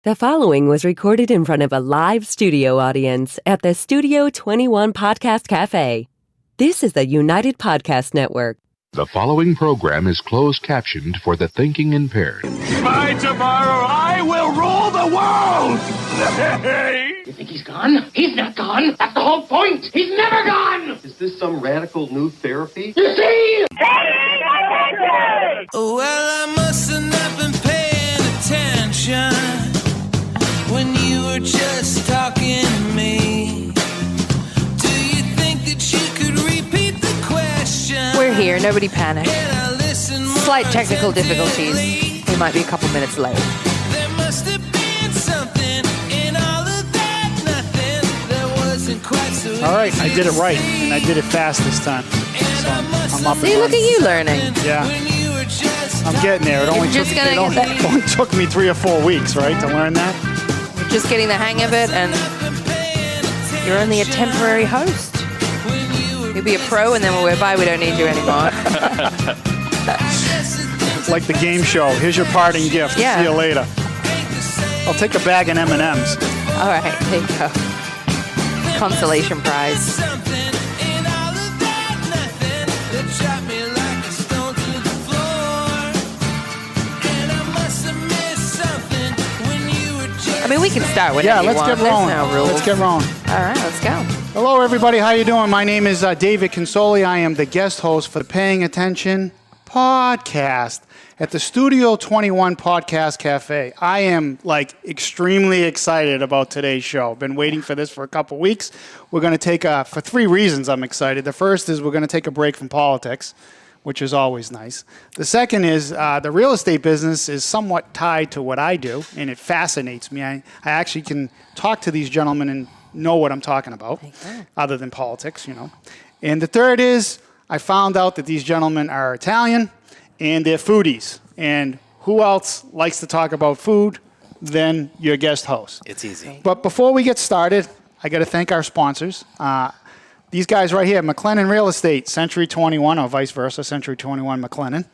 The following was recorded in front of a live studio audience at the Studio 21 Podcast Cafe. This is the United Podcast Network. The following program is closed captioned for the thinking impaired. By tomorrow, I will rule the world! You think he's gone? He's not gone. That's the whole point. He's never gone! Is this some radical new therapy? You see? Well, I must have not been paying attention when you were just talking to me. Do you think that you could repeat the question? We're here, nobody panic. Slight technical difficulties. We might be a couple minutes late. There must have been something in all of that nothing that wasn't quite so easy. All right, I did it right, and I did it fast this time. So I'm up and See, look at running. you learning. Yeah, I'm getting there. It only took me 3 or 4 weeks, right, to learn that. You're just getting the hang of it, and you're only a temporary host. You'll be a pro, and then when we're by, we don't need you anymore. It's like the game show. Here's your parting gift. Yeah. See you later. I'll take a bag of M&Ms. All right, there you go. Consolation prize. I mean, we can start with Let's get rolling. There's no rules. Let's get rolling. All right, let's go. Hello, everybody. How you doing? My name is David Consoli. I am the guest host for the Paying Attention podcast at the Studio 21 Podcast Cafe. I am extremely excited about today's show. Been waiting for this for a couple weeks. We're going to take for 3 reasons I'm excited. The first is we're going to take a break from politics, which is always nice. The second is the real estate business is somewhat tied to what I do, and it fascinates me. I actually can talk to these gentlemen and know what I'm talking about, other than politics, you know. And the third is I found out that these gentlemen are Italian, and they're foodies. And who else likes to talk about food than your guest host? It's easy. But before we get started, I got to thank our sponsors. These guys right here, McLennan Real Estate, Century 21, or vice versa, Century 21 McLennan.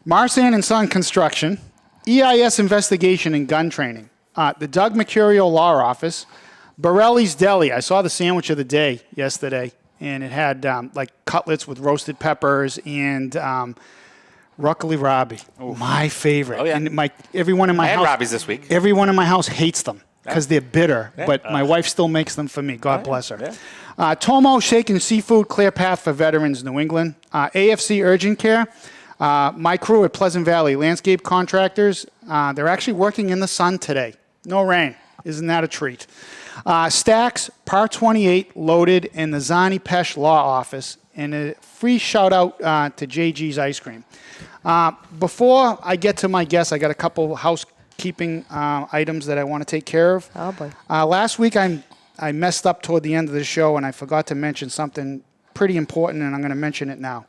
Marsan and Son Construction, EIS Investigation and Gun Training, the Doug Mercurio Law Office, Borelli's Deli. I saw the sandwich of the day yesterday, and it had cutlets with roasted peppers and Rucola Robbie, my favorite. Oh, yeah. And everyone in my house. I had Robbie's this week. Everyone in my house hates them because they're bitter, but my wife still makes them for me. God bless her. Yeah. Tomo Shaken Seafood, Clear Path for Veterans, New England. AFC Urgent Care. My crew at Pleasant Valley Landscape Contractors. They're actually working in the sun today. No rain. Isn't that a treat? Stacks, Par 28, Loaded, and the Zani Pesh Law Office. And a free shout out to JG's Ice Cream. Before I get to my guests, I got a couple housekeeping items that I want to take care of. Oh, boy. Last week I messed up toward the end of the show, and I forgot to mention something pretty important, and I'm going to mention it now.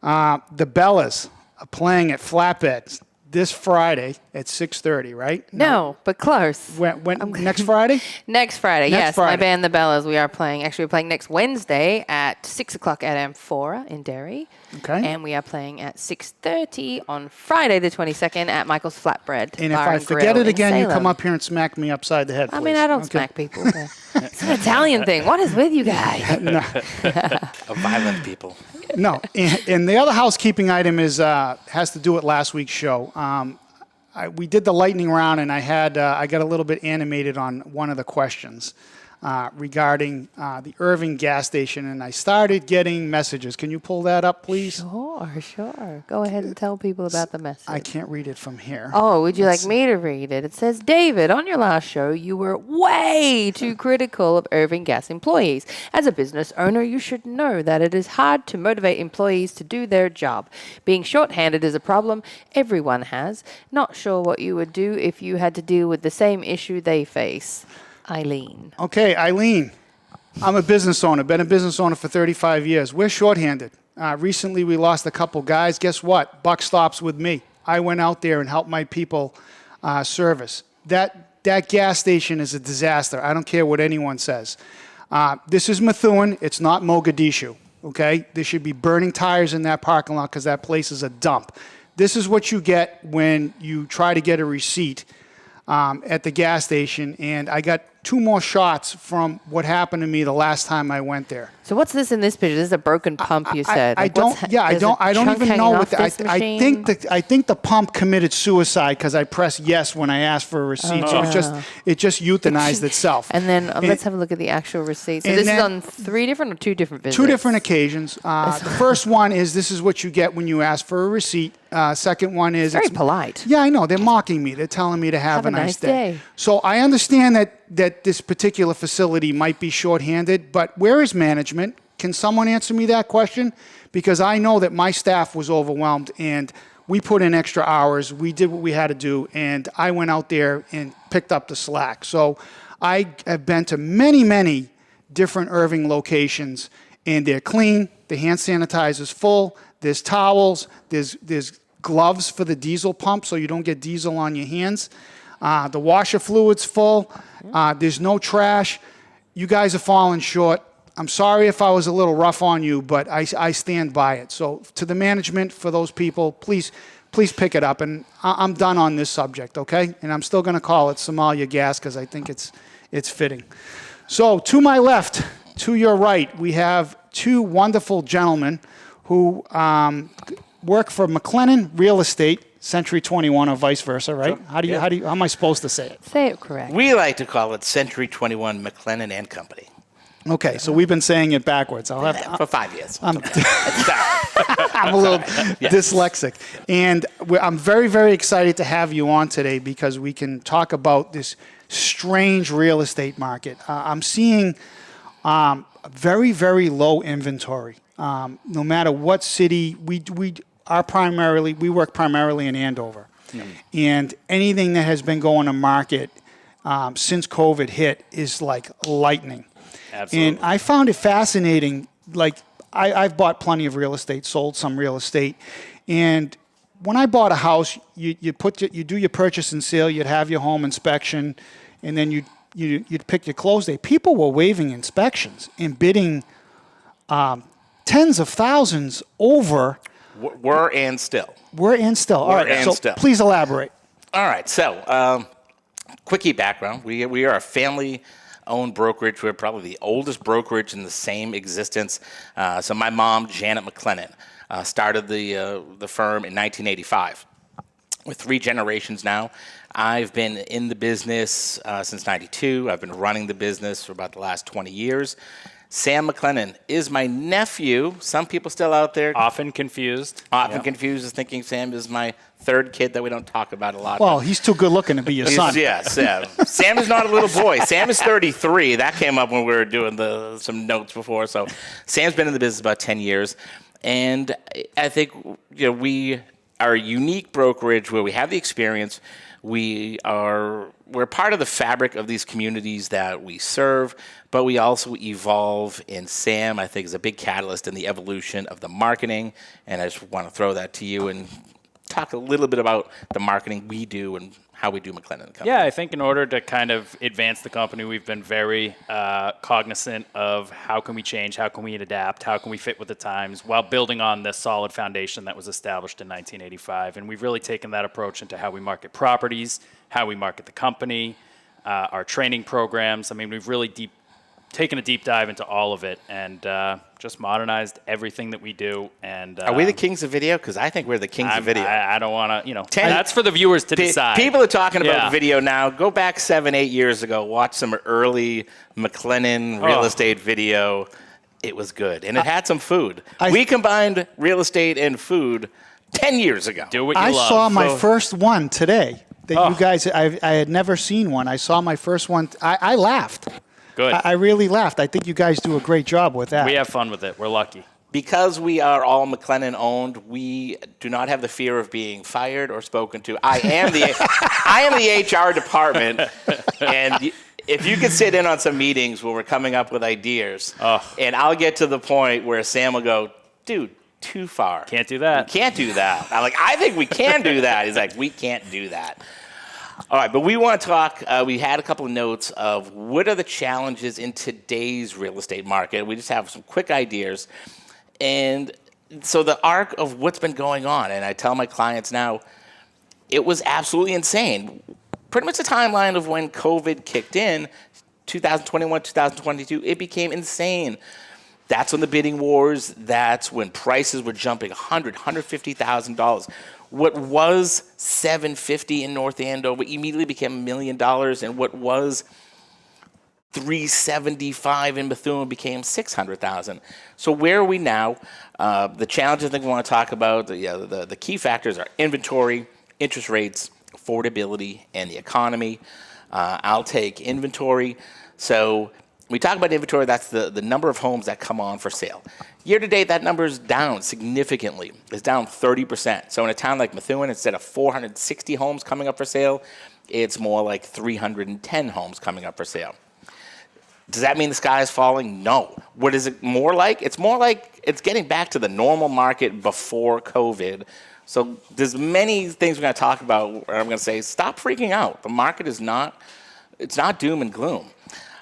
The Bellas are playing at Flatbed this Friday at 6:30, right? No, but close. When next Friday? Next Friday, Next yes. Friday. My band, The Bellas, we are playing. Actually, we're playing next Wednesday at 6 o'clock at Amphora in Derry. Okay. And we are playing at 6:30 on Friday, the 22nd, at Michael's Flatbread. And if Bar I forget Grill it in again, you Salem. come up here and smack me upside the head, please. I mean, I don't Okay. smack people. But it's an Italian thing. What is with you guys? No. Of violent people. No. And the other housekeeping item has to do with last week's show. We did the lightning round, and I got a little bit animated on one of the questions regarding the Irving gas station, and I started getting messages. Can you pull that up, please? Sure. Go ahead and tell people about the message. I can't read it from here. Oh, would you like me to read it? It says, David, on your last show, you were way too critical of Irving Gas employees. As a business owner, you should know that it is hard to motivate employees to do their job. Being short-handed is a problem everyone has. Not sure what you would do if you had to deal with the same issue they face. Eileen. Okay, Eileen, I'm a business owner. Been a business owner for 35 years. We're shorthanded. Recently, we lost a couple guys. Guess what? Buck stops with me. I went out there and helped my people service. That gas station is a disaster. I don't care what anyone says. This is Methuen. It's not Mogadishu. Okay? There should be burning tires in that parking lot because that place is a dump. This is what you get when you try to get a receipt at the gas station, and I got 2 more shots from what happened to me the last time I went there. So what's this in this picture? This is a broken pump, you said. I don't even know what I think the pump committed suicide because I pressed yes when I asked for a receipt. So it just euthanized itself. And then let's have a look at the actual receipt. So this is on 3 different or 2 different visits? 2 different occasions. The first one is this is what you get when you ask for a receipt. Second one is very polite. Yeah, I know. They're mocking me. They're telling me to have a nice day. So I understand that this particular facility might be shorthanded, but where is management? Can someone answer me that question? Because I know that my staff was overwhelmed and we put in extra hours. We did what we had to do, and I went out there and picked up the slack. So I have been to many, many different Irving locations, and they're clean. The hand sanitizer's full. There's towels. There's gloves for the diesel pump so you don't get diesel on your hands. The washer fluid's full. There's no trash. You guys are falling short. I'm sorry if I was a little rough on you, but I stand by it. So to the management, for those people, please pick it up. And I'm done on this subject, okay? And I'm still going to call it Somalia gas because I think it's fitting. So to my left, to your right, we have 2 wonderful gentlemen who work for McLennan Real Estate, Century 21 or vice versa, right? Sure. How am I supposed to say it? Say it correct. We like to call it Century 21 McLennan and Company. Okay, so we've been saying it backwards. I'll have for 5 years. I'm a little dyslexic. And I'm very, very excited to have you on today because we can talk about this strange real estate market. I'm seeing very, very low inventory. No matter what city, we work primarily in Andover. And anything that has been going to market since COVID hit is like lightning. Absolutely. And I found it fascinating. Like I've bought plenty of real estate, sold some real estate, and when I bought a house, you do your purchase and sale, you'd have your home inspection, and then you'd pick your close date. People were waiving inspections and bidding tens of thousands over. Were and still. All right, so please elaborate. All right, so quickie background. We are a family-owned brokerage. We're probably the oldest brokerage in the same existence. So my mom, Janet McClellan, started the firm in 1985. We're 3 generations now. I've been in the business since 92. I've been running the business for about the last 20 years. Sam McClellan is my nephew. Some people still out there. Often confused. Confused as thinking Sam is my 3rd kid that we don't talk about a lot. Well, he's too good looking to be your son. Yes. Sam is not a little boy. Sam is 33. That came up when we were doing some notes before. So Sam's been in the business about 10 years. And I think we are a unique brokerage where we have the experience. We're part of the fabric of these communities that we serve, but we also evolve. And Sam, I think, is a big catalyst in the evolution of the marketing. And I just want to throw that to you and talk a little bit about the marketing we do and how we do McLennan and Company. Yeah, I think in order to kind of advance the company, we've been very cognizant of how can we change, how can we adapt, how can we fit with the times while building on this solid foundation that was established in 1985. And we've really taken that approach into how we market properties, how we market the company, our training programs. I mean, we've really taken a deep dive into all of it and just modernized everything that we do. And are we the kings of video? Because I think we're the kings of video. I don't want to, that's for the viewers to decide. People are talking about video now. Go back 7-8 years ago. Watch some early McLennan real estate video. It was good. And it had some food. We combined real estate and food 10 years ago. Do what you love. I saw my first one today. That you guys, I had never seen one. I saw my first one. I laughed. Good. I really laughed. I think you guys do a great job with that. We have fun with it. We're lucky. Because we are all McLennan owned, we do not have the fear of being fired or spoken to. I am the HR department, and if you could sit in on some meetings where we're coming up with ideas, and I'll get to the point where Sam will go, dude, too far. Can't do that. We can't do that. I'm like, I think we can do that. He's like, we can't do that. All right, but we want to talk, we had a couple of notes of what are the challenges in today's real estate market. We just have some quick ideas. And so the arc of what's been going on, and I tell my clients now, it was absolutely insane. pretty much the timeline of when COVID kicked in, 2021, 2022, it became insane. That's when the bidding wars, that's when prices were jumping $100,000, $150,000. What was $750 in North Andover immediately became $1 million, and what was $375 in Methuen became $600,000. So where are we now? The challenges I think we want to talk about, the key factors are inventory, interest rates, affordability, and the economy. I'll take inventory. So we talk about inventory, that's the number of homes that come on for sale. Year to date, that number is down significantly. It's down 30%. So in a town like Methuen, instead of 460 homes coming up for sale, it's more like 310 homes coming up for sale. Does that mean the sky is falling? No. What is it more like? It's more like it's getting back to the normal market before COVID. So there's many things we're going to talk about where I'm going to say, stop freaking out. The market is not doom and gloom.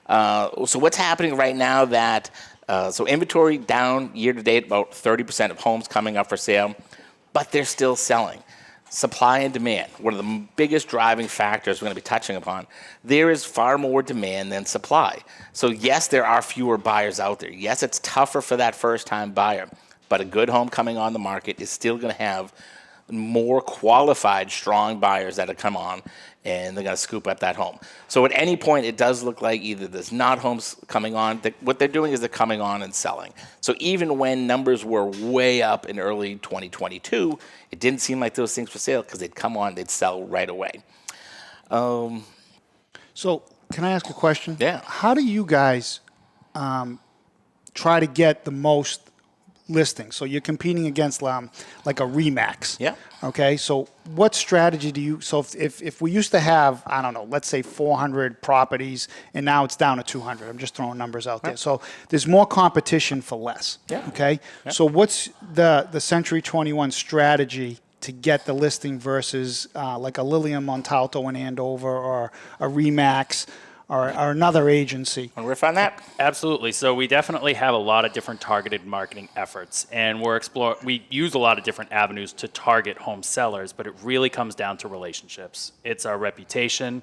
So what's happening right now that, so inventory down year to date, about 30% of homes coming up for sale, but they're still selling. Supply and demand, one of the biggest driving factors we're going to be touching upon. There is far more demand than supply. So yes, there are fewer buyers out there. Yes, it's tougher for that first-time buyer, but a good home coming on the market is still going to have more qualified, strong buyers that have come on, and they're going to scoop up that home. So at any point, it does look like either there's not homes coming on. What they're doing is they're coming on and selling. So even when numbers were way up in early 2022, it didn't seem like those things for sale because they'd come on, they'd sell right away. So can I ask a question? Yeah. How do you guys try to get the most listings? So you're competing against like a Remax. Yeah. Okay. So what strategy do you? So if we used to have, I don't know, let's say 400 properties, and now it's down to 200. I'm just throwing numbers out there. So there's more competition for less. Yeah. Okay. Yeah. So what's the Century 21 strategy to get the listing versus like a Lilium Montalto in Andover or a Remax or another agency? Want to riff on that? Absolutely. So we definitely have a lot of different targeted marketing efforts, and we use a lot of different avenues to target home sellers, but it really comes down to relationships. It's our reputation,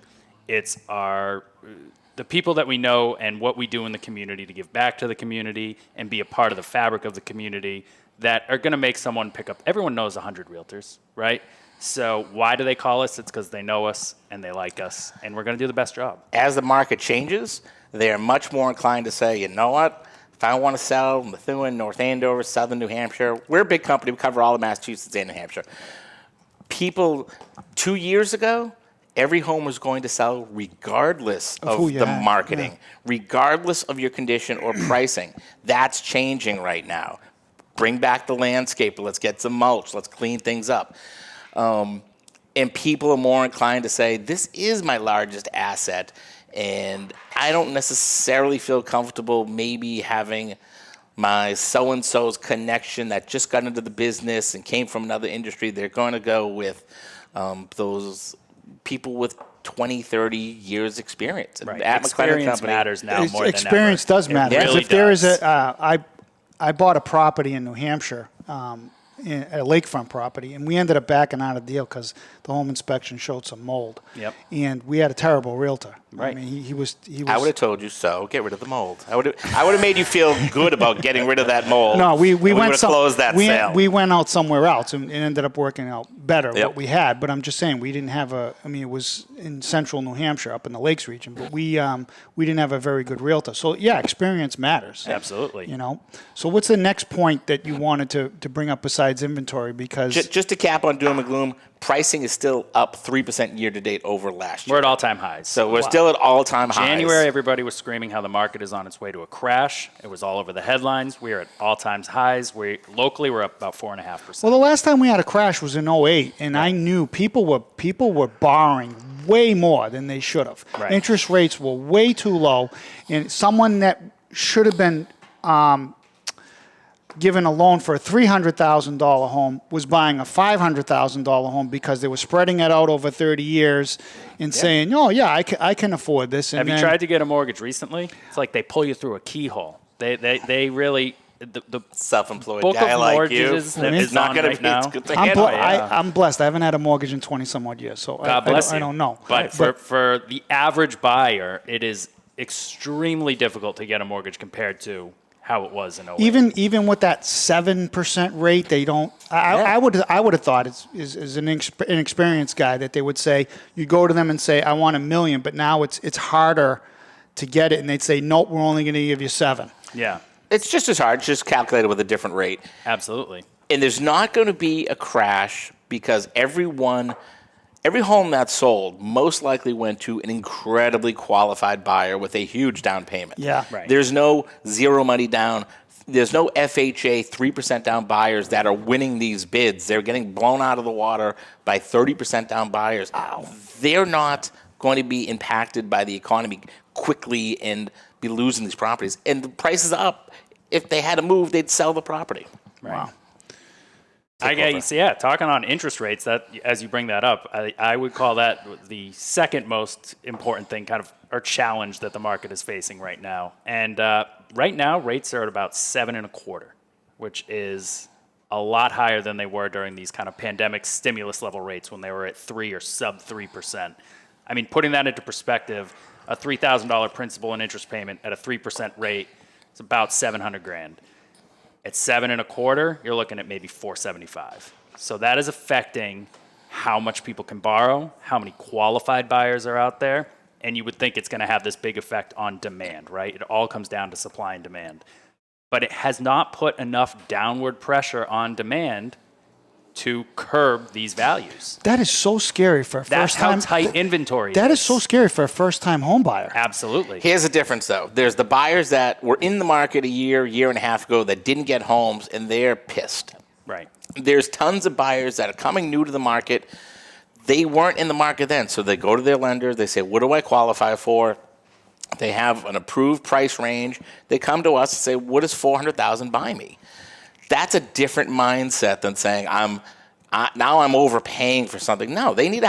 it's the people that we know and what we do in the community to give back to the community and be a part of the fabric of the community that are going to make someone pick up. Everyone knows 100 realtors, right? So why do they call us? It's because they know us and they like us, and we're going to do the best job. As the market changes, they are much more inclined to say, you know what? If I want to sell Methuen, North Andover, Southern New Hampshire, we're a big company. We cover all of Massachusetts and New Hampshire. People 2 years ago, every home was going to sell regardless of the marketing, regardless of your condition or pricing. That's changing right now. Bring back the landscape. Let's get some mulch. Let's clean things up. And people are more inclined to say, this is my largest asset, and I don't necessarily feel comfortable maybe having my so-and-so's connection that just got into the business and came from another industry. They're going to go with those people with 20, 30 years experience. Right. At McLennan and Company matters now more than ever. Experience does matter. It really If there does. is I bought a property in New Hampshire, a lakefront property, and we ended up backing out of the deal because the home inspection showed some mold. Yep. And we had a terrible realtor. Right. I mean, he was. I would have told you so. Get rid of the mold. I would have made you feel good about getting rid of that mold. No, we would went have closed that sale. We went out somewhere else and it ended up working out better Yep. what we had. But I'm just saying we didn't have it was in central New Hampshire, up in the Lakes region. But we didn't have a very good realtor. So yeah, experience matters. Absolutely. You know. So what's the next point that you wanted to bring up besides inventory? Because just to cap on doom and gloom, pricing is still up 3% year to date over last year. We're at all-time highs. So we're still at all-time highs. January, everybody was screaming how the market is on its way to a crash. It was all over the headlines. We are at all-time highs. Locally, we're up about 4.5%. well, the last time we had a crash was in 2008, and I knew people were borrowing way more than they should have. Right. Interest rates were way too low, and someone that should have been given a loan for a $300,000 home was buying a $500,000 home because they were spreading it out over 30 years and saying, oh, yeah, I can afford this. And Have you tried to get a mortgage recently? It's like they pull you through a keyhole. They really, the self-employed book guy of like you mortgages that is not on going right to be. now. It's good to handle. I'm blessed. I haven't had a mortgage in 20 some odd years, so God bless you. I don't know. But for the average buyer, it is extremely difficult to get a mortgage compared to how it was in 08. Even with that 7% rate, they don't. I would have thought as an inexperienced guy that they would say you go to them and say I want $1 million, but now it's harder to get it, and they'd say nope, we're only going to give you 7. Yeah, it's just as hard, just calculated with a different rate. Absolutely. And there's not going to be a crash because every home that's sold most likely went to an incredibly qualified buyer with a huge down payment. Yeah. Right. There's no zero money down. There's no FHA 3% down buyers that are winning these bids. They're getting blown out of the water by 30% down buyers. They're not going to be impacted by the economy quickly and be losing these properties. And the price is up. If they had to move, they'd sell the property. Right. Wow. I guess, yeah, talking on interest rates, that as you bring that up, I would call that the second most important thing or challenge that the market is facing right now. And right now, rates are at about 7.25%, which is a lot higher than they were during these kind of pandemic stimulus level rates when they were at 3 or sub 3%. I mean, putting that into perspective, a $3,000 principal and interest payment at a 3% rate is about $700,000. At 7.25%, you're looking at maybe $475,000. So that is affecting how much people can borrow, how many qualified buyers are out there, and you would think it's going to have this big effect on demand, right? It all comes down to supply and demand. But it has not put enough downward pressure on demand to curb these values. That is so scary for a That's first-time. how tight inventory That is is so scary for a first-time home buyer. Absolutely. Here's the difference, though. There's the buyers that were in the market a year and a half ago that didn't get homes, and they're pissed. Right. There's tons of buyers that are coming new to the market. They weren't in the market then, so they go to their lenders. They say, what do I qualify for? They have an approved price range. They come to us and say, what does $400,000 buy me? That's a different mindset than saying now I'm overpaying for something. No, they need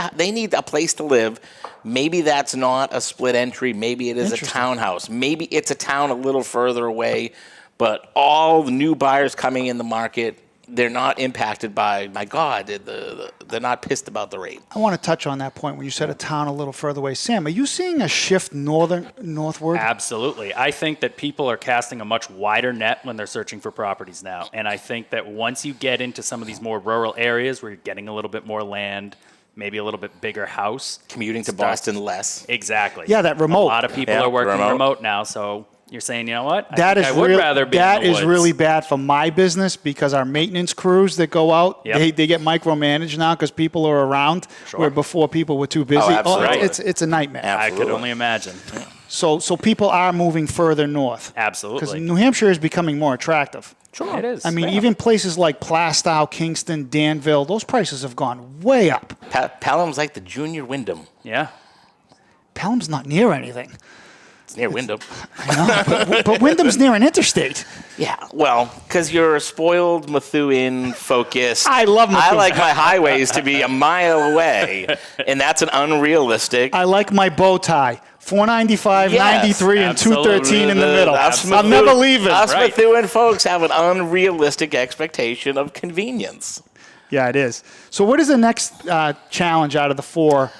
a place to live. Maybe that's not a split entry. Maybe it is a townhouse. Maybe it's a town a little further away. But all the new buyers coming in the market, they're not impacted by, my God, they're not pissed about the rate. I want to touch on that point when you said a town a little further away. Sam, are you seeing a shift northward? Absolutely. I think that people are casting a much wider net when they're searching for properties now. And I think that once you get into some of these more rural areas where you're getting a little bit more land, maybe a little bit bigger house. Commuting to Boston less. Exactly. Yeah, that remote. A lot of people are working remote now, so you're saying, you know what? I would rather be in the That is woods. really bad for my business because our maintenance crews that go out, Yep. they get micromanaged now because people are around where before people were too busy. absolutely. It's a nightmare. I could only imagine. So people are moving further north. Because Absolutely. New Hampshire is becoming more attractive. Sure. It is. I mean, even places like Plastow, Kingston, Danville, those prices have gone way up. Pelham's like the junior Wyndham. Yeah. Pelham's not near anything. It's near Wyndham. I know, but Wyndham's near an interstate. Yeah, well, because you're a spoiled Methuen focused. I love Methuen. I like my highways to be a mile away, and that's an unrealistic. I like my bow tie. 495, Yes, 93, and 213 in the middle. Us I'll never leave it. Us Right. Methuen folks have an unrealistic expectation of convenience. Yeah, it is. So what is the next challenge out of the 4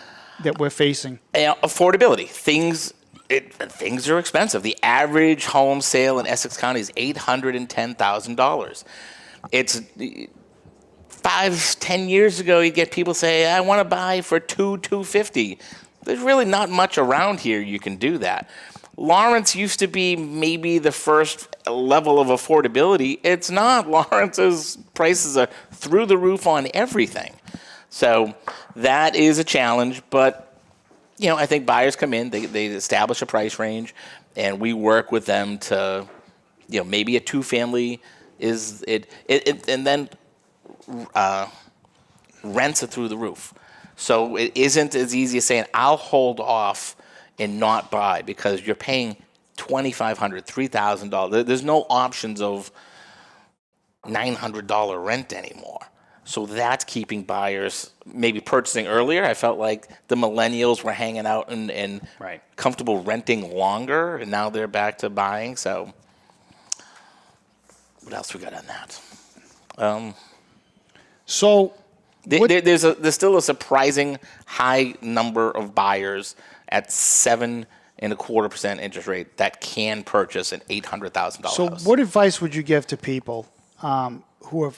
that we're facing? Affordability. Things are expensive. The average home sale in Essex County is $810,000. It's 5-10 years ago, you'd get people say, I want to buy for $250,000. There's really not much around here you can do that. Lawrence used to be maybe the first level of affordability. It's not. Lawrence's prices are through the roof on everything. So that is a challenge, but I think buyers come in, they establish a price range, and we work with them to, maybe a 2-family is it and then rents are through the roof. So it isn't as easy as saying, I'll hold off and not buy because you're paying $2,500, $3,000. There's no options of $900 rent anymore. So that's keeping buyers maybe purchasing earlier. I felt like the millennials were hanging out and Right. comfortable renting longer, and now they're back to buying. So What else we got on that? So there's still a surprising high number of buyers at 7.25% interest rate that can purchase an $800,000 So house. what advice would you give to people who are,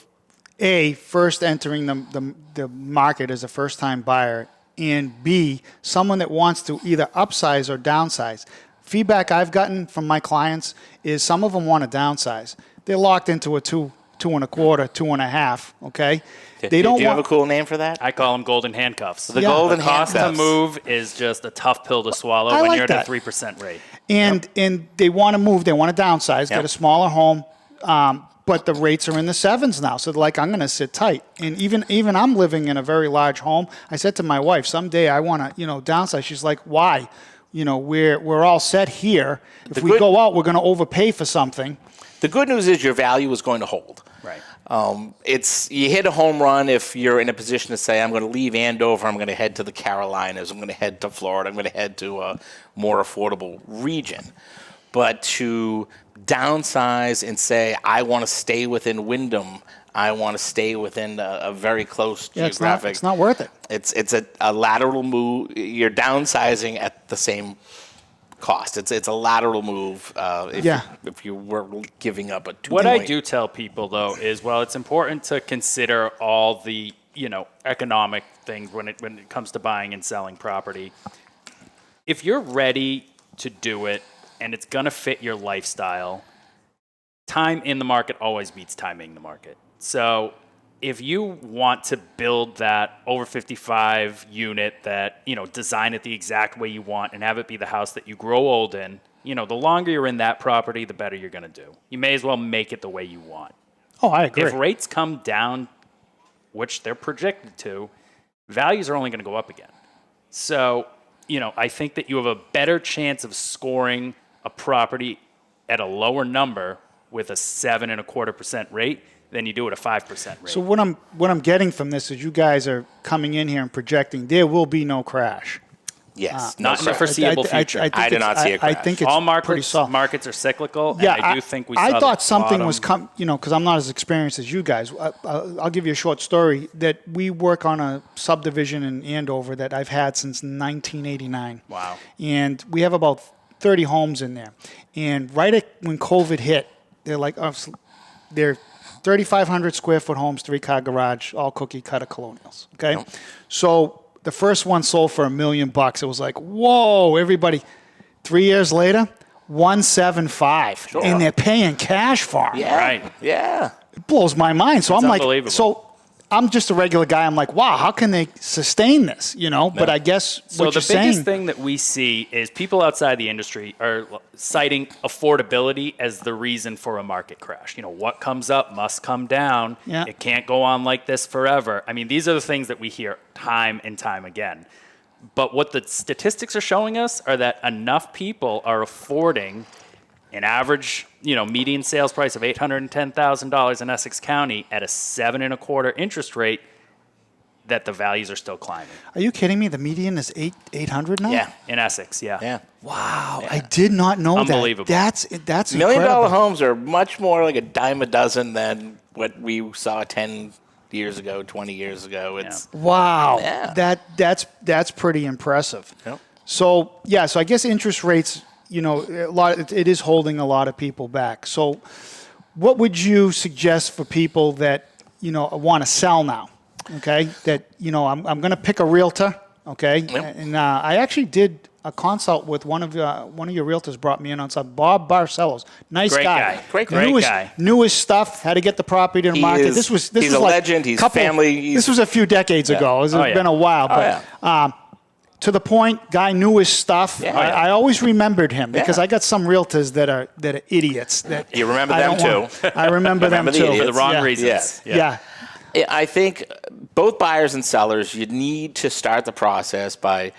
A, first entering the market as a first-time buyer, and B, someone that wants to either upsize or downsize? Feedback I've gotten from my clients is some of them want to downsize. They're locked into a 2.25, 2.5, okay? They don't do you want, have a cool name for that? I call them golden handcuffs. The golden The cost to handcuffs. move is just a tough pill to swallow I when like you're that. at a 3% rate. And they want to move. They want to downsize, get a smaller home. But the rates are in the 7s now. So they're like, I'm going to sit tight. And even I'm living in a very large home. I said to my wife, someday I want to, downsize. She's like, why? We're all set here. If we go out, we're going to overpay for something. The good news is your value is going to hold. Right. You hit a home run if you're in a position to say, I'm going to leave Andover, I'm going to head to the Carolinas, I'm going to head to Florida, I'm going to head to a more affordable region. But to downsize and say, I want to stay within Wyndham, I want to stay within a very close geographic. It's not worth it. It's a lateral move. You're downsizing at the same cost. It's a lateral move if you were giving up a 2 What I do tell people, though, is, well, it's important to consider all the, economic things when it comes to buying and selling property. If you're ready to do it and it's going to fit your lifestyle, time in the market always beats timing the market. So if you want to build that over 55 unit that, design it the exact way you want and have it be the house that you grow old in, the longer you're in that property, the better you're going to do. You may as well make it the way you want. Oh, I agree. If rates come down, which they're projected to, values are only going to go up again. So, I think that you have a better chance of scoring a property at a lower number with a 7.25% rate than you do at a 5% rate. So what I'm getting from this is you guys are coming in here and projecting there will be no crash. Yes, not in the foreseeable future. I do not see a crash. I think it's all pretty solid. markets are cyclical, Yeah, and I do think we saw I thought the something bottom. was because I'm not as experienced as you guys. I'll give you a short story that we work on a subdivision in Andover that I've had since 1989. Wow. And we have about 30 homes in there. And right when COVID hit, they're 3,500 square foot homes, 3-car garage, all cookie cutter colonials. Okay, so the first one sold for $1 million. It was like, whoa! Everybody. 3 years later, 175, and they're paying cash for them. Yeah, Right. Yeah. It blows my mind. So It's I'm like, unbelievable. so I'm just a regular guy. I'm like, wow, how can they sustain this? But I guess So what the you're saying. biggest thing that we see is people outside the industry are citing affordability as the reason for a market crash. What comes up must come down. Yeah. It can't go on like this forever. I mean, these are the things that we hear time and time again. But what the statistics are showing us are that enough people are affording an average, median sales price of $810,000 in Essex County at a 7.25% interest rate, that the values are still climbing. Are you kidding me? The median is 800 now. Yeah. In Essex, yeah. Yeah. Wow, I did not know Unbelievable. that. That's $1 million incredible. homes are much more like a dime a dozen than what we saw 10 years ago, 20 years ago. It's Wow, Yeah. that's pretty impressive. Yep. So I guess interest rates, it is holding a lot of people back. So, what would you suggest for people that want to sell now? Okay, that I'm going to pick a realtor. Okay, and I actually did a consult with one of your realtors. Brought me in on something. Bob Barcelos, nice Great guy. Great guy. Knew his stuff. Had to get the property to the market. This was he's a like legend. He's family. This was a few decades ago. It's been a while, but. To the point, guy knew his stuff. Yeah. I always remembered him because I got some realtors that are idiots. That You remember I them don't too. want- I remember them Remember the too. idiots. For the wrong Yeah. reasons. Yeah. I think both buyers and sellers, you need to start the process by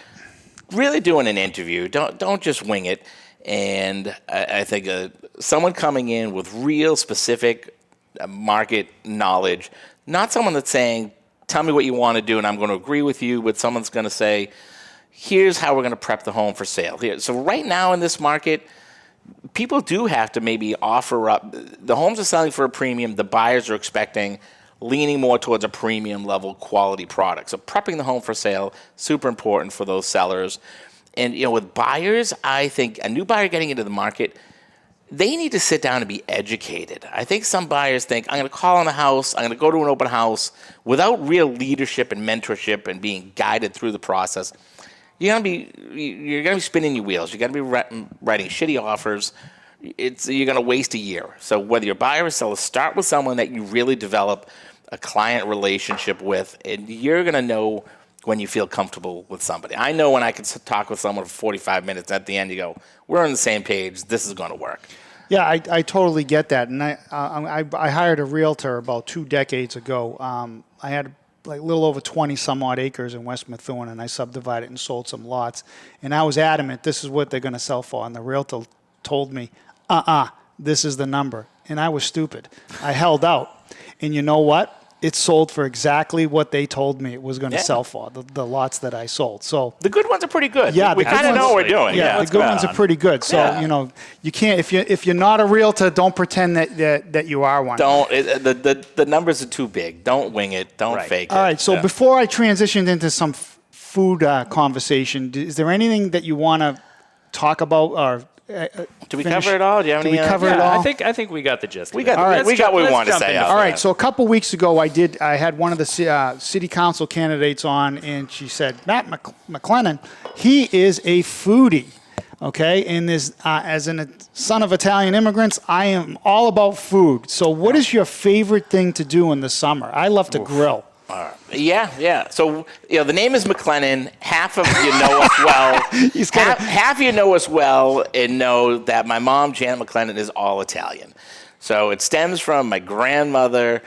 really doing an interview. Don't just wing it. And I think someone coming in with real specific market knowledge, not someone that's saying, tell me what you want to do and I'm going to agree with you, but someone's going to say, here's how we're going to prep the home for sale. So right now in this market, people do have to maybe offer up. The homes are selling for a premium. The buyers are expecting, leaning more towards a premium level quality product. So prepping the home for sale, super important for those sellers. And, with buyers, I think a new buyer getting into the market, they need to sit down and be educated. I think some buyers think, I'm going to call on a house, I'm going to go to an open house, without real leadership and mentorship and being guided through the process. You're gonna be spinning your wheels. You're gonna be writing shitty offers. You're gonna waste a year. So whether you're a buyer or seller, start with someone that you really develop a client relationship with, and you're gonna know when you feel comfortable with somebody. I know when I can talk with someone for 45 minutes. At the end, you go, "We're on the same page. This is gonna work." Yeah, I totally get that. And I hired a realtor about 2 decades ago. I had like a little over 20 some odd acres in West Methuen, and I subdivided and sold some lots. And I was adamant, this is what they're going to sell for. And the realtor told me, this is the number. And I was stupid. I held out. And you know what? It sold for exactly what they told me it was going to sell for, the lots that I sold. So the good ones are pretty good. Yeah, we kind of know what we're doing. Yeah, the good ones are pretty good. So you can't if you're not a realtor, don't pretend that you are one. The numbers are too big. Don't wing it. Don't fake it. All right. So before I transitioned into some food conversation, is there anything that you want to talk about or? Do we cover it all? Do you have any? We cover it all? I think we got the gist. We got what we want to say. All right. So a couple weeks ago, I had one of the city council candidates on, and she said, Matt McClellan, he is a foodie. Okay, and as a son of Italian immigrants, I am all about food. So what is your favorite thing to do in the summer? I love to grill. Yeah. So the name is McLennan. Half of you know us well. Half of you know us well and know that my mom, Janet McLennan, is all Italian. So it stems from my grandmother,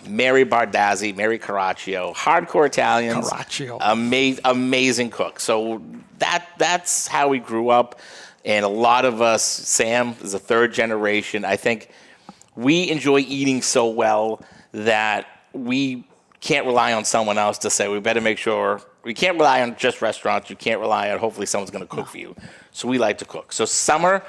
Mary Bardazzi, Mary Caraccio, hardcore Italians. Caraccio. Amazing cook. So that's how we grew up. And a lot of us, Sam is a third generation. I think we enjoy eating so well that we can't rely on someone else to say, we better make sure. We can't rely on just restaurants. You can't rely on hopefully someone's going to cook for you. So we like to cook. So summer,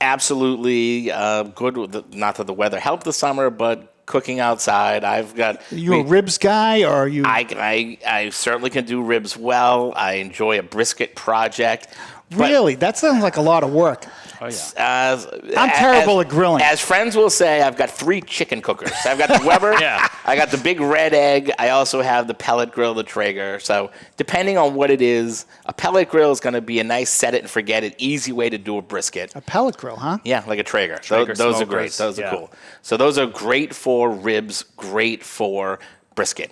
absolutely good. Not that the weather helped the summer, but cooking outside. Are you a ribs guy, or are you? I certainly can do ribs well. I enjoy a brisket project. Really? That sounds like a lot of work. Oh, yeah. I'm terrible at grilling. As friends will say, I've got 3 chicken cookers. I've got the Weber. I got the big red egg. I also have the pellet grill, the Traeger. So depending on what it is, a pellet grill is going to be a nice set it and forget it, easy way to do a brisket. A pellet grill, huh? Yeah, like a Traeger. Those are great. Those are cool. So those are great for ribs, great for brisket.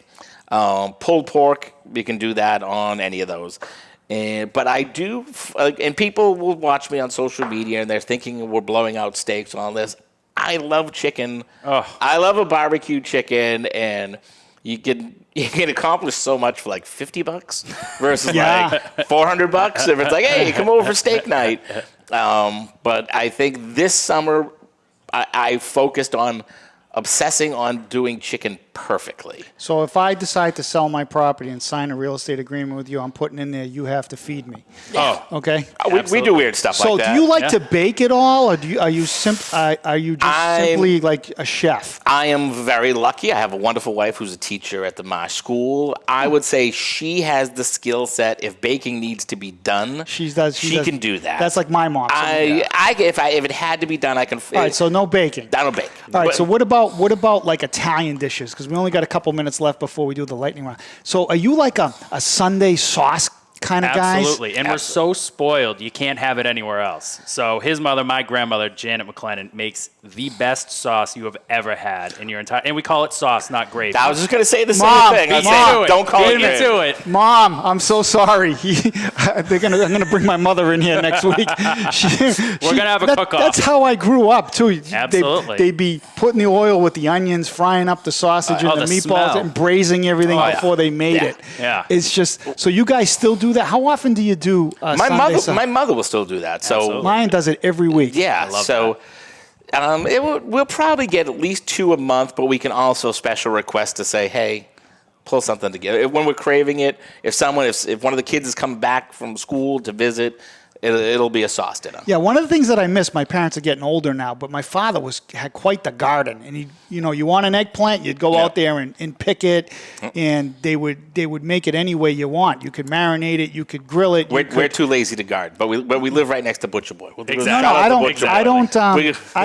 Pulled pork, you can do that on any of those. But I do, and people will watch me on social media and they're thinking we're blowing out steaks and all this. I love chicken. Oh. I love a barbecue chicken, and you can accomplish so much for like $50 versus like $400 if it's like, hey, come over for steak night. But I think this summer I focused on obsessing on doing chicken perfectly. So if I decide to sell my property and sign a real estate agreement with you, I'm putting in there, you have to feed me. Oh. Okay? We do weird stuff like that. So do you like to bake at all, or are you just simply like a chef? I am very lucky. I have a wonderful wife who's a teacher at the Marsh School. I would say she has the skill set. If baking needs to be done, she can do that. That's like my mom. If it had to be done, I can. All right, so no baking. I don't bake. All right, so what about like Italian dishes? Because we only got a couple minutes left before we do the lightning round. So are you like a Sunday sauce kind of guys? Absolutely. And we're so spoiled, you can't have it anywhere else. So his mother, my grandmother, Janet McClellan, makes the best sauce you have ever had in your entire, and we call it sauce, not gravy. I was just going to say the same thing. Don't call it gravy. To it. Mom, I'm so sorry. I'm going to bring my mother in here next week. We're going to have a cook-off. That's how I grew up, too. Absolutely. They'd be putting the oil with the onions, frying up the sausage and the meatballs, smell. and braising everything before they made it. Yeah. It's just, so you guys still do that? How often do you do my mother will still do that. So Absolutely. Mine does it every week. Yeah. So we'll probably get at least 2 a month, but we can also special request to say, hey, pull something together. When we're craving it, if one of the kids is coming back from school to visit, It'll be a sauce dinner. Yeah, one of the things that I miss, my parents are getting older now, but my father had quite the garden. And you want an eggplant, you'd go out there and pick it, and they would make it any way you want. You could marinate it, you could grill it. We're too lazy to garden, but we live right next to Butcher Boy. Exactly. No, I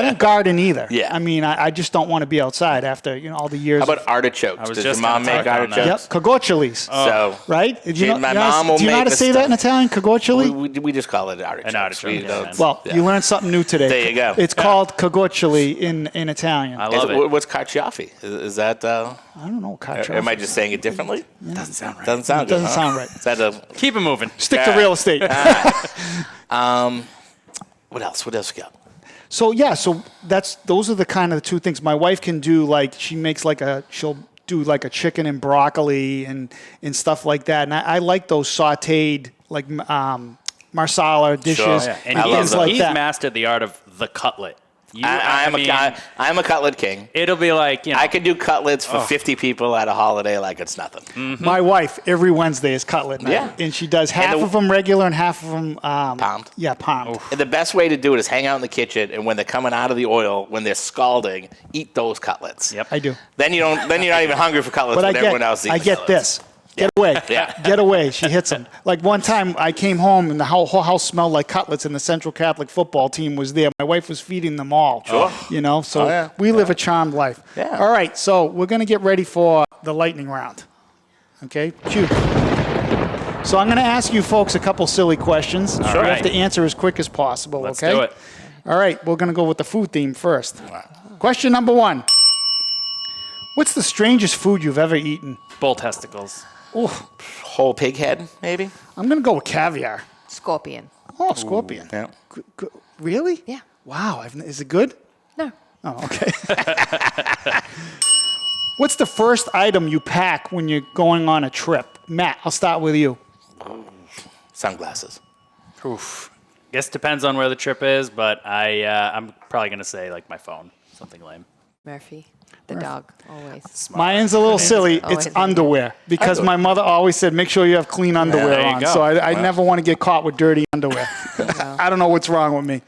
don't garden either. Yeah. I mean, I just don't want to be outside after all the years. How about artichokes? Does your mom make artichokes? Yep, cagocciolis. So right? Do you my know mom will do you know how make to say that in Italian? Cagoccioli? We just call it artichokes. An artichoke. You learned something new today. There you go. It's called cagoccioli in Italian. I love it. What's carciofi? Is that? I don't know carciofi. Am I just saying it differently? Doesn't sound right. Doesn't sound good. Doesn't sound right. Is that a? Keep it moving. Stick to real estate. What else? What else we got? So those are the kind of the two things. My wife can do, like she'll do like a chicken and broccoli and stuff like that. And I like those sautéed like marsala dishes And and things like he's that. mastered the art of the cutlet. I'm a cutlet king. It'll be like, I could do cutlets for 50 people at a holiday like it's nothing. Mm-hmm. My wife every Wednesday is cutlet night. Yeah. And she does half of them regular and half of them Pound. Yeah, pound. And the best way to do it is hang out in the kitchen, and when they're coming out of the oil, when they're scalding, eat those cutlets. Yep. I do. Then you're not even hungry for cutlets But when everyone else eats I get cutlets. this. Get away. Yeah. Get away. She hits him. Like one time I came home and the whole house smelled like cutlets and the Central Catholic football team was there. My wife was feeding them all. Sure. So we live a charmed life. Yeah. All right. So we're going to get ready for the lightning round. Okay. Cue. So I'm going to ask you folks a couple silly questions. You have to answer as quick as possible. Let's okay? do it. All right. We're going to go with the food theme first. Question number 1. What's the strangest food you've ever eaten? Bull testicles. Ooh, Whole pig head, maybe? I'm going to go with caviar. Scorpion. Oh, scorpion. Yeah. Really? Yeah. Wow. Is it good? No. Oh, okay. What's the first item you pack when you're going on a trip? Matt, I'll start with you. Sunglasses. Oof. Guess depends on where the trip is, but I'm probably gonna say like my phone, something lame. Murphy. The dog. Always. Mine's a little silly. Always It's in underwear because my mother always said, make sure you have clean underwear there you on. go. So I never want to get caught with dirty underwear. I don't know what's wrong with me.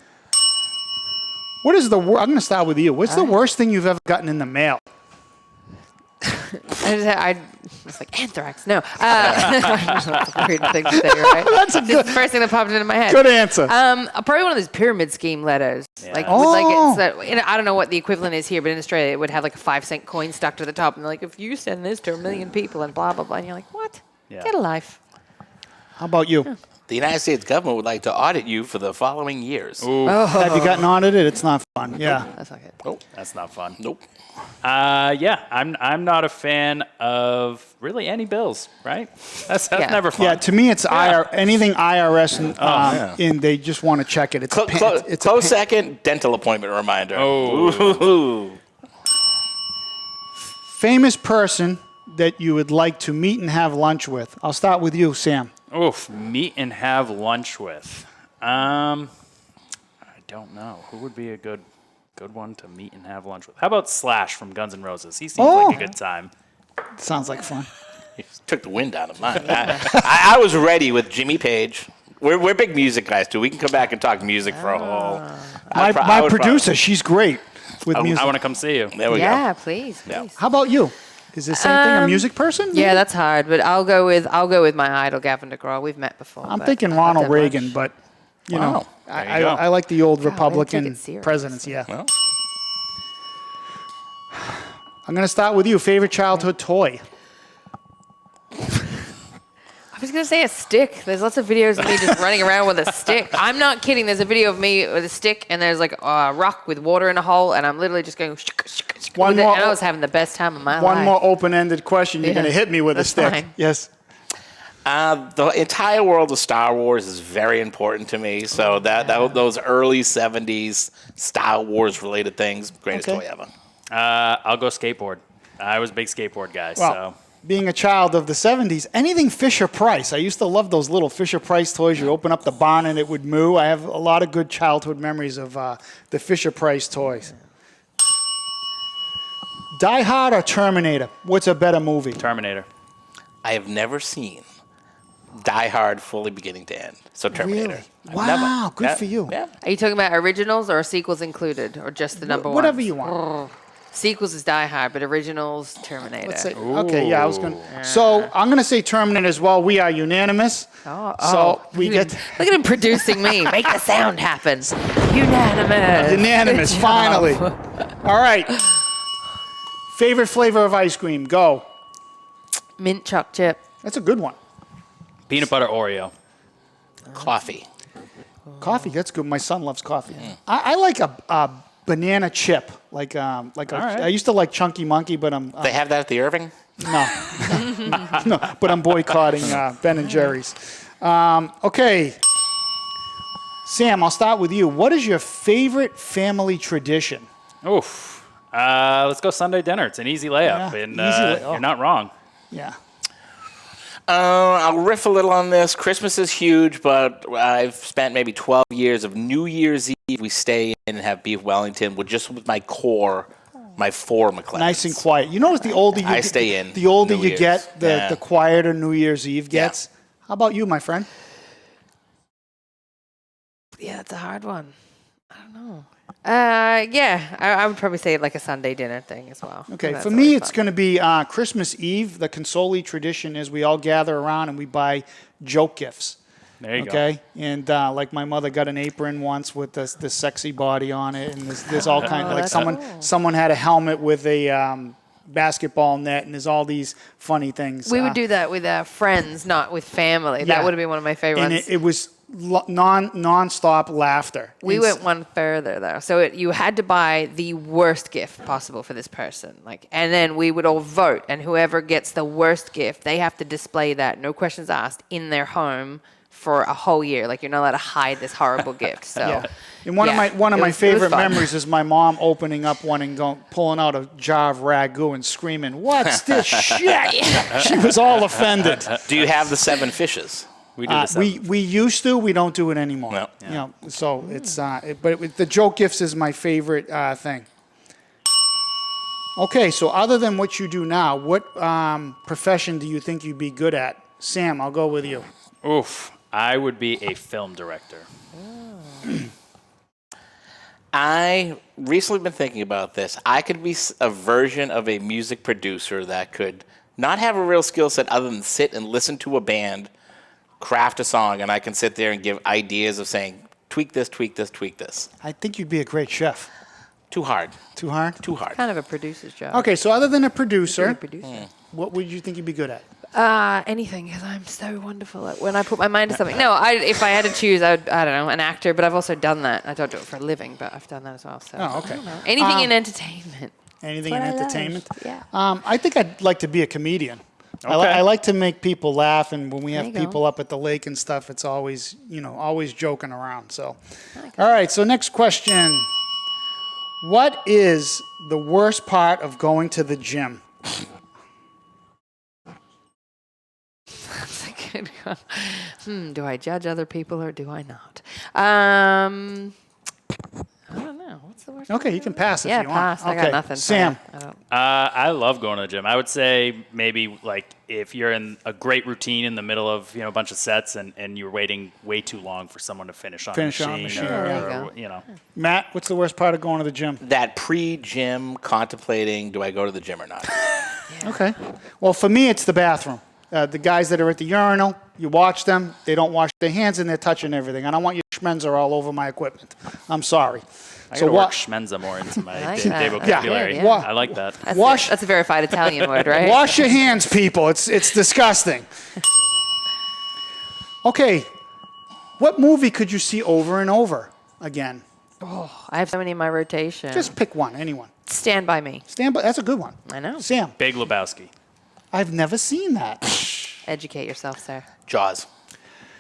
What is I'm going to start with you. What's the worst thing you've ever gotten in the mail? I was like, anthrax. No. That's a weird thing to say, right? That's a Just good, the first thing that popped into my head. good answer. Probably one of those pyramid scheme letters. Yeah. Like, Oh. I don't know what the equivalent is here, but in Australia, it would have like a 5-cent coin stuck to the top. And they're like, if you send this to 1 million people and blah, blah, blah. And you're like, what? Yeah. Get a life. How about you? The United States government would like to audit you for the following years. Have you gotten audited? It's not fun. Yeah. That's not good. Nope. That's not fun. Nope. I'm not a fan of really any bills, right? That's never fun. Yeah, to me, it's anything IRS, and they just want to check it. It's Close second, dental appointment reminder. Oh. famous person that you would like to meet and have lunch with. I'll start with you, Sam. Oof, meet and have lunch with. I don't know. Who would be a good one to meet and have lunch with? How about Slash from Guns N' Roses? He seems like a good time. Sounds like fun. He took the wind out of mine. I was ready with Jimmy Page. We're big music guys, too. We can come back and talk music for a whole... My producer, she's great with music. I want to come see you. There we go. Yeah, please. Yeah. How about you? Is the same thing a music person? Yeah, that's hard, but I'll go with my idol, Gavin DeGraw. We've met before. I'm but thinking not Ronald that much. Reagan, but you know, There you go. I like the old God, I didn't take Republican it serious. presidents. Yeah. Well. I'm going to start with you. Favorite childhood toy? I was going to say a stick. There's lots of videos of me just running around with a stick. I'm not kidding. There's a video of me with a stick, and there's like a rock with water in a hole, and I'm literally just going One with it, more- and I was having the best time of my life. One more open-ended question. You're Yeah. going to hit me with That's a stick. fine. Yes. The entire world of Star Wars is very important to me. So those early 70s Star Wars related things, greatest Okay. toy ever. I'll go skateboard. I was a big skateboard guy, Well, so being a child of the 70s, anything Fisher-Price. I used to love those little Fisher-Price toys. You open up the barn and it would moo. I have a lot of good childhood memories of the Fisher-Price toys. Die Hard or Terminator? What's a better movie? Terminator. I have never seen Die Hard, fully beginning to end. So Terminator. Really? Wow, good for you. Yeah. Are you talking about originals or sequels included, or just the number one? Whatever you want. Sequels is Die Hard, but originals Terminator. Let's say, okay, yeah, I was going to. So I'm going to say Terminator as well. We are unanimous. So we get. Look at him producing me. Make the sound happen. Unanimous. Unanimous, Good finally. job. All right. Favorite flavor of ice cream? Go. Mint choc chip. That's a good one. Peanut butter Oreo. Coffee. Coffee, that's good. My son loves coffee. I like a banana chip. I used to like Chunky Monkey, but I'm. They have that at the Irving? No. No, but I'm boycotting Ben and Jerry's. Okay. Sam, I'll start with you. What is your favorite family tradition? Oof. Let's go Sunday dinner. It's an easy layup, and you're not wrong. Yeah. I'll riff a little on this. Christmas is huge, but I've spent maybe 12 years of New Year's Eve. We stay in and have beef Wellington with my core, my 4 McLennans. Nice and quiet. You notice the older you I get, stay in the older New you Year's. get, the quieter New Year's Eve gets. Yeah. How about you, my friend? Yeah, it's a hard one. I don't know. I would probably say like a Sunday dinner thing as well. Okay, That's for me, always it's fun. going to be Christmas Eve. The Consoli tradition is we all gather around and we buy joke gifts. There you go. Okay, and like my mother got an apron once with this sexy body on it, and there's all kinds of like that's someone had a helmet with a basketball net, and there's all these funny things. We would do that with our friends, not with family. Yeah. That would have been one of my favorite and ones. it was non-stop laughter. We And went one further though. So you had to buy the worst gift possible for this person. And then we would all vote, and whoever gets the worst gift, they have to display that, no questions asked, in their home for a whole year. Like, you're not allowed to hide this horrible gift. So Yeah. And one of my it was favorite fun. memories is my mom opening up one and pulling out a jar of ragu and screaming, "What's this shit?" She was all offended. Do you have the 7 fishes? We do the same. We used to. We don't do it anymore. No. You know, so it's the joke gifts is my favorite thing. Okay, so other than what you do now, what profession do you think you'd be good at? Sam, I'll go with you. Oof. I would be a film director. I recently been thinking about this. I could be a version of a music producer that could not have a real skill set other than sit and listen to a band craft a song, and I can sit there and give ideas of saying, tweak this, tweak this, tweak this. I think you'd be a great chef. Too hard. Too hard? Too hard. kind of a producer's job. Okay, so other than a producer, Producer. what would you think you'd be good at? Anything, because I'm so wonderful at when I put my mind to something. No, if I had to choose, I don't know, an actor, but I've also done that. I don't do it for a living, but I've done that as well. So Oh, okay. I don't know. Anything in entertainment. Anything in That's what I love. entertainment? Yeah. I think I'd like to be a comedian. Okay. I like to make people laugh, and when we There have you go. people up at the lake and stuff, it's always, always joking around. So, all right. So next question: what is the worst part of going to the gym? That's a good one. Do I judge other people or do I not? I don't know. What's the worst? Okay, you can pass if Yeah, you want. pass. I Okay, got nothing. Sam. I don't. I love going to the gym. I would say maybe like if you're in a great routine in the middle of a bunch of sets and you're waiting way too long for someone to finish on Finish the on the machine, machine, there you or Matt, what's the worst part of going to the gym? That pre-gym contemplating, do I go to the gym or not? Okay. Well, for me, it's the bathroom. The guys that are at the urinal, you watch them. They don't wash their hands and they're touching everything. I don't want your schmenzer all over my equipment. I'm sorry. I So gotta work what? schmenza more into my I like day-to-day that. vocabulary. Yeah. Yeah. I like that. That's a verified Italian word, right? Wash your hands, people. It's disgusting. Okay. What movie could you see over and over again? I have so many in my rotation. Just pick one, anyone. Stand By Me. Stand by. That's a good one. I know. Sam, Big Lebowski. I've never seen that. Educate yourself, sir. Jaws.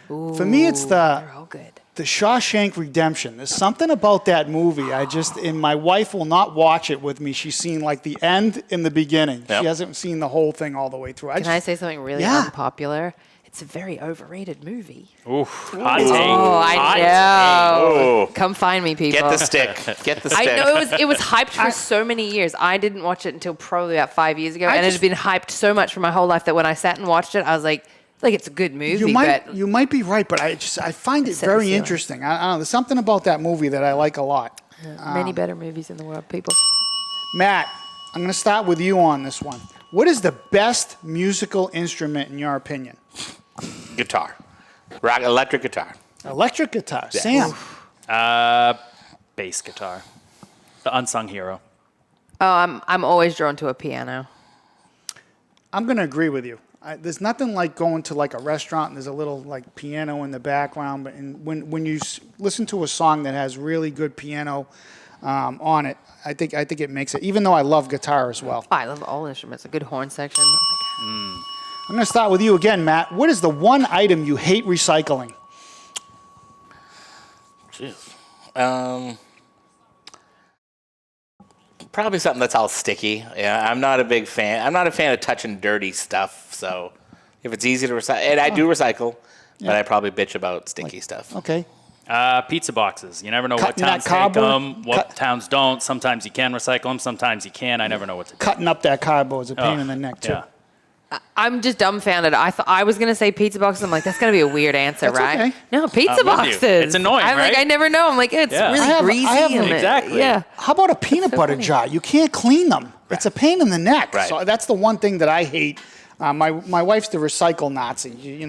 For me, it's They're all good. the Shawshank Redemption. There's something about that movie. And my wife will not watch it with me. She's seen like the end and the beginning. Yep. She hasn't seen the whole thing all the way through. Can I say something really Yeah. unpopular? It's a very overrated movie. Oof. Hot take. Oh, I Hot know. Oh. Come find me, people. Get the stick. Get the stick. I know it was hyped for so many years. I didn't watch it until probably about 5 years ago, and it just- had been hyped so much for my whole life that when I sat and watched it, I was like, Like it's a good movie, You might but you might be right, but I find it Set the very ceiling. interesting. I don't know. There's something about that movie that I like a lot. many better movies in the world, people. Matt, I'm going to start with you on this one. What is the best musical instrument in your opinion? Guitar. Rock, electric guitar. Electric guitar. Yeah. Sam. Bass guitar. The unsung hero. Oh, I'm always drawn to a piano. I'm going to agree with you. There's nothing like going to like a restaurant and there's a little like piano in the background. But when you listen to a song that has really good piano on it, I think it makes it. Even though I love guitar as well. I love all instruments. A good horn section. Oh I'm going to start with you again, Matt. What is the one item you hate recycling? Jeez. Probably something that's all sticky. Yeah, I'm not a big fan. I'm not a fan of touching dirty stuff. So if it's easy to recycle, and I do recycle, but I probably bitch about sticky stuff. Okay. Pizza boxes. You never know Cutting what towns that take cardboard? them, what towns don't. Sometimes you can recycle them, sometimes you can't. I never know what to do. Cutting up that cardboard is a pain in the neck, too. Yeah. I'm just dumbfounded. I was gonna say pizza boxes. I'm like, that's gonna be a weird answer, That's right? okay. No, pizza I'm with you. boxes. It's annoying, I'm like, right? I never know. I'm like, it's Yeah. really greasy. I have and exactly. Yeah. How about a peanut butter jar? You can't clean them. It's a pain in the neck. Right. So that's the one thing that I hate. My wife's the recycle Nazi. You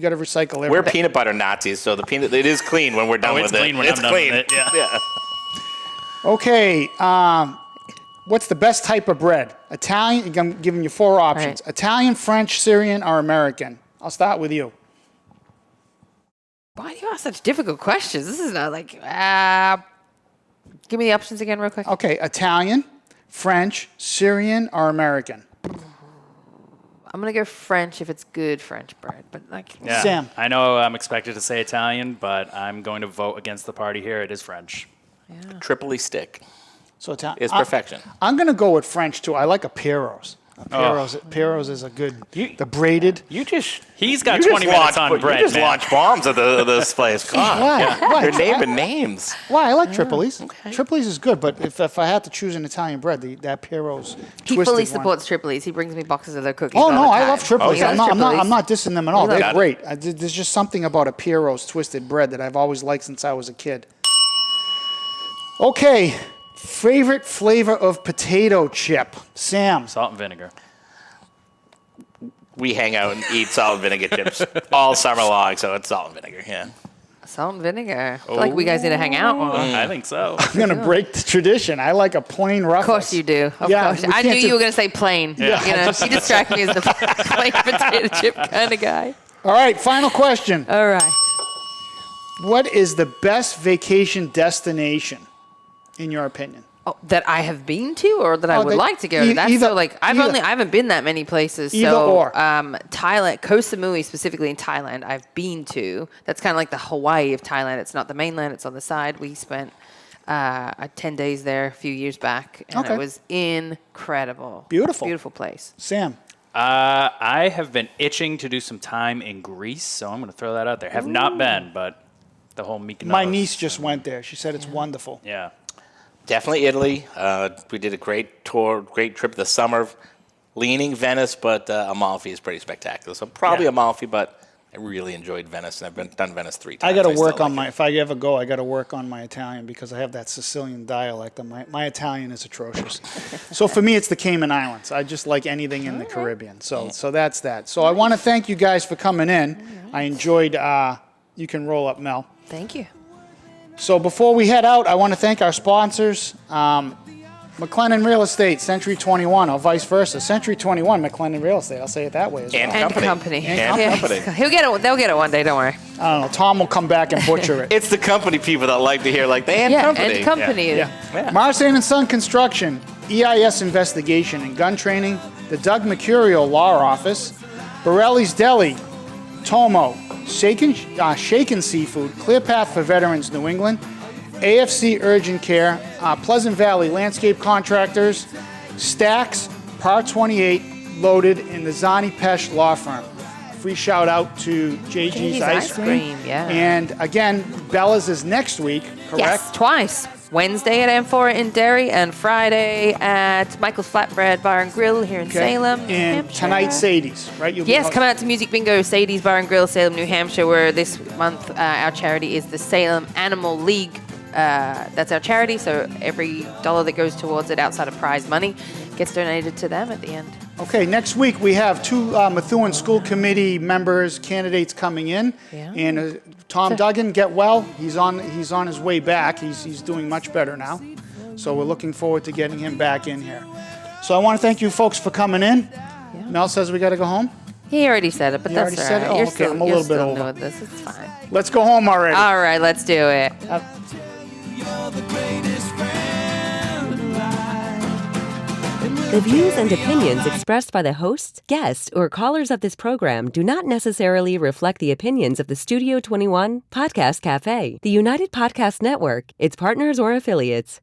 got to recycle everything. We're peanut butter Nazis, so the peanut it is clean when we're done it's with clean it. when It's I'm done clean. with it. Yeah. Okay. What's the best type of bread? Italian. I'm giving you 4 options: Right. Italian, French, Syrian, or American. I'll start with you. Why do you ask such difficult questions? This is not like. Give me the options again, real quick. Okay. Italian, French, Syrian, or American. I'm gonna go French if it's good French bread, but like. Yeah. Sam. I know I'm expected to say Italian, but I'm going to vote against the party here. It is French. Tripoli stick So Italian is perfection. I'm going to go with French too. I like a Pyros. Pyros is a good. The braided. He's got 20 minutes on bread, You just man. launch bombs at this place. God. Why? You're naming names. Why? I like Tripoli's. Tripoli's is good, but if I had to choose an Italian bread, that Pyros He twisted fully one. supports Tripoli's. He brings me boxes of their cookies. Oh all no, the I time. love Tripoli's. He loves I'm Tripoli's. not dissing them at all. We love They're it. great. There's just something about a Pyros twisted bread that I've always liked since I was a kid. Okay, favorite flavor of potato chip, Sam. Salt and vinegar. We hang out and eat salt and vinegar chips all summer long, so it's salt and vinegar. Yeah. Salt and vinegar. I feel like we guys need to hang out more. I think so. I'm gonna break the tradition. I like a plain Ruffles. Of course you do. Of Yeah, course. we I knew can't you do- were going to say plain. Yeah. You know, he distracted me as the plain potato chip kind of guy. All right, final question. All right. What is the best vacation destination, in your opinion? Oh, that I have been to, or that I Oh, would they- like to go to. That's either- so like I either. haven't been that many places. Either so or. Thailand, Koh Samui specifically in Thailand, I've been to. That's kind of like the Hawaii of Thailand. It's not the mainland; it's on the side. We spent 10 days there a few years back, and Okay. it was incredible. Beautiful place. Sam. I have been itching to do some time in Greece, so I'm going to throw that out there. Have not been, but the whole Mykonos. My niece just went there. She said it's wonderful. Yeah. Definitely Italy. We did a great tour, great trip this summer. Leaning Venice, but Amalfi is pretty spectacular. So probably Amalfi, but I really enjoyed Venice, and I've done Venice 3 times. I got to still work on like my. it. If I ever go, I got to work on my Italian because I have that Sicilian dialect. And my Italian is atrocious. So for me, it's the Cayman Islands. I just like anything in the Caribbean. So that's that. So I want to thank you guys for coming in. I enjoyed. You can roll up, Mel. Thank you. So before we head out, I want to thank our sponsors, McLennan Real Estate, Century 21, or vice versa. Century 21, McLennan Real Estate. I'll say it that way as well. And company. And company. He'll get it. They'll get it one day. Don't worry. I don't know. Tom will come back and butcher it. It's the company people that like to hear, like, the and company. and company. Yeah. Marsan and Son Construction, EIS Investigation and Gun Training, the Doug Mercurio Law Office, Borelli's Deli, Tomo, Shaken Seafood, Clear Path for Veterans New England, AFC Urgent Care, Pleasant Valley Landscape Contractors, Stacks, Par 28, Loaded, and the Zani Pesh Law Firm. free shout out to JG's Ice Cream. Yeah. And again, Bella's is next week, correct? Yes, twice. Wednesday at Amphora in Derry and Friday at Michael's Flatbread Bar and Grill here in Salem, New And Hampshire. tonight, Sadie's, right? Yes, come out to Music Bingo, Sadie's Bar and Grill, Salem, New Hampshire, where this month our charity is the Salem Animal League. That's our charity, so every dollar that goes towards it outside of prize money gets donated to them at the end. Okay, next week we have two Methuen School Committee members, candidates coming in. Yeah. And Tom Duggan, get well. He's on his way back. He's doing much better now. So we're looking forward to getting him back in here. So I want to thank you folks for coming in. Yeah. Mel says we got to go home. He already said it, but You that's already all said right. it? Oh, You're okay, still, I'm a you're little bit still over. new at this. It's fine. Let's go home already. All right, let's do it. The views and opinions expressed by the hosts, guests, or callers of this program do not necessarily reflect the opinions of the Studio 21 Podcast Cafe, the United Podcast Network, its partners, or affiliates.